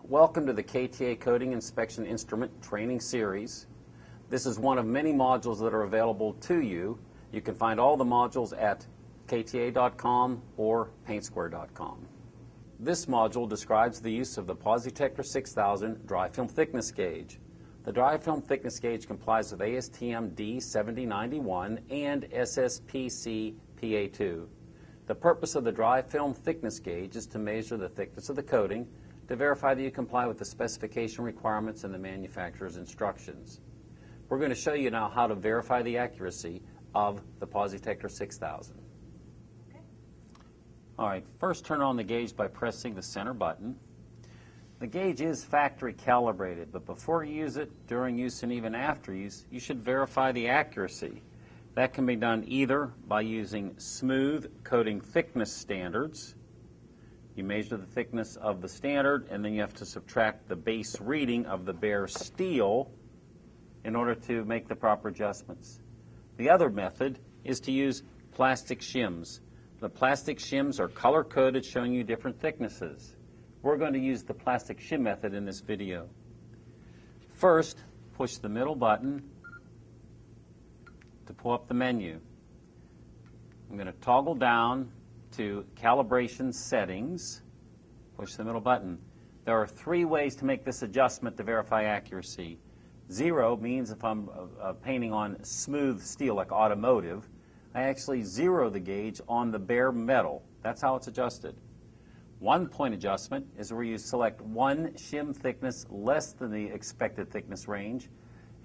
Welcome to the KTA Coating Inspection Instrument Training Series. This is one of many modules that are available to you. You can find all the modules at kta.com or paintsquare.com. This module describes the use of the PosiTector 6000 dry film thickness gauge. The dry film thickness gauge complies with ASTM D7091 and SSPC PA2. The purpose of the dry film thickness gauge is to measure the thickness of the coating to verify that you comply with the specification requirements and the manufacturer's instructions. We're going to show you now how to verify the accuracy of the PosiTector 6000. Okay. All right, first turn on the gauge by pressing the center button. The gauge is factory calibrated, but before you use it, during use, and even after use, you should verify the accuracy. That can be done either by using smooth coating thickness standards. You measure the thickness of the standard, and then you have to subtract the base reading of the bare steel in order to make the proper adjustments. The other method is to use plastic shims. The plastic shims are color-coded, showing you different thicknesses. We're going to use the plastic shim method in this video. First, push the middle button to pull up the menu. I'm going to toggle down to calibration settings, push the middle button. There are three ways to make this adjustment to verify accuracy. 0 means if I'm painting on smooth steel like automotive, I actually zero the gauge on the bare metal. That's how it's adjusted. 1 point adjustment is where you select one shim thickness less than the expected thickness range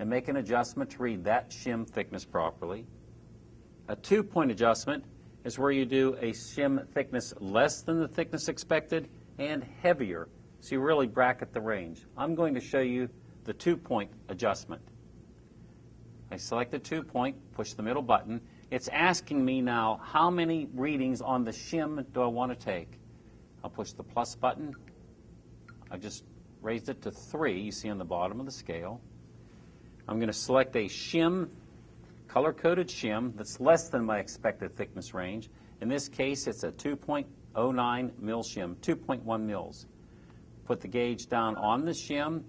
and make an adjustment to read that shim thickness properly. A 2 point adjustment is where you do a shim thickness less than the thickness expected and heavier, so you really bracket the range. I'm going to show you the 2 point adjustment. I select the 2 point, push the middle button. It's asking me now how many readings on the shim do I want to take. I'll push the plus button. I just raised it to 3, you see on the bottom of the scale. I'm going to select a shim, color-coded shim that's less than my expected thickness range. In this case, it's a 2.09 mil shim, 2.1 mils. Put the gauge down on the shim.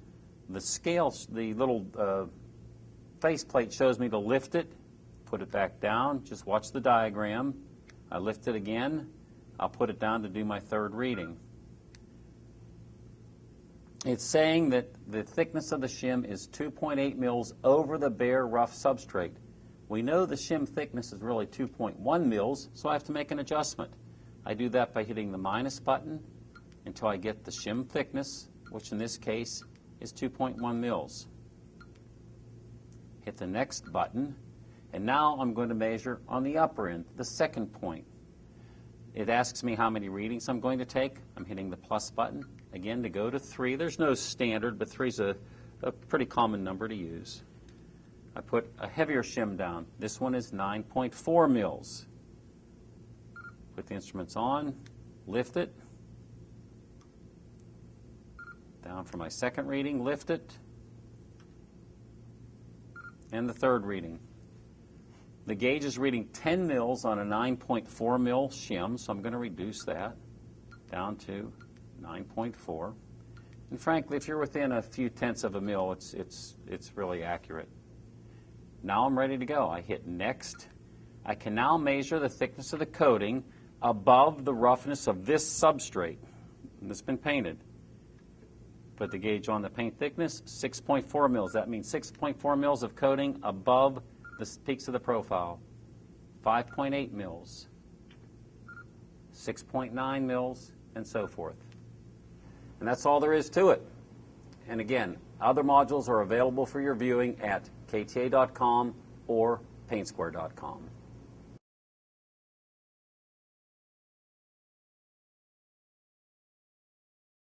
The scale, the little faceplate shows me to lift it, put it back down. Just watch the diagram. I lift it again. I'll put it down to do my third reading. It's saying that the thickness of the shim is 2.8 mils over the bare rough substrate. We know the shim thickness is really 2.1 mils, so I have to make an adjustment. I do that by hitting the minus button until I get the shim thickness, which in this case is 2.1 mils. Hit the next button, and now I'm going to measure on the upper end, the second point. It asks me how many readings I'm going to take. I'm hitting the plus button, again, to go to 3. There's no standard, but 3 is a pretty common number to use. I put a heavier shim down. This one is 9.4 mils. Put the instruments on, lift it. Down for my second reading, lift it. And the third reading. The gauge is reading 10 mils on a 9.4 mil shim, so I'm going to reduce that down to 9.4. And frankly, if you're within a few tenths of a mil, it's really accurate. Now I'm ready to go. I hit next. I can now measure the thickness of the coating above the roughness of this substrate that's been painted. Put the gauge on the paint thickness, 6.4 mils. That means 6.4 mils of coating above the peaks of the profile. 5.8 mils, 6.9 mils, and so forth. And that's all there is to it. And again, other modules are available for your viewing at kta.com or paintsquare.com.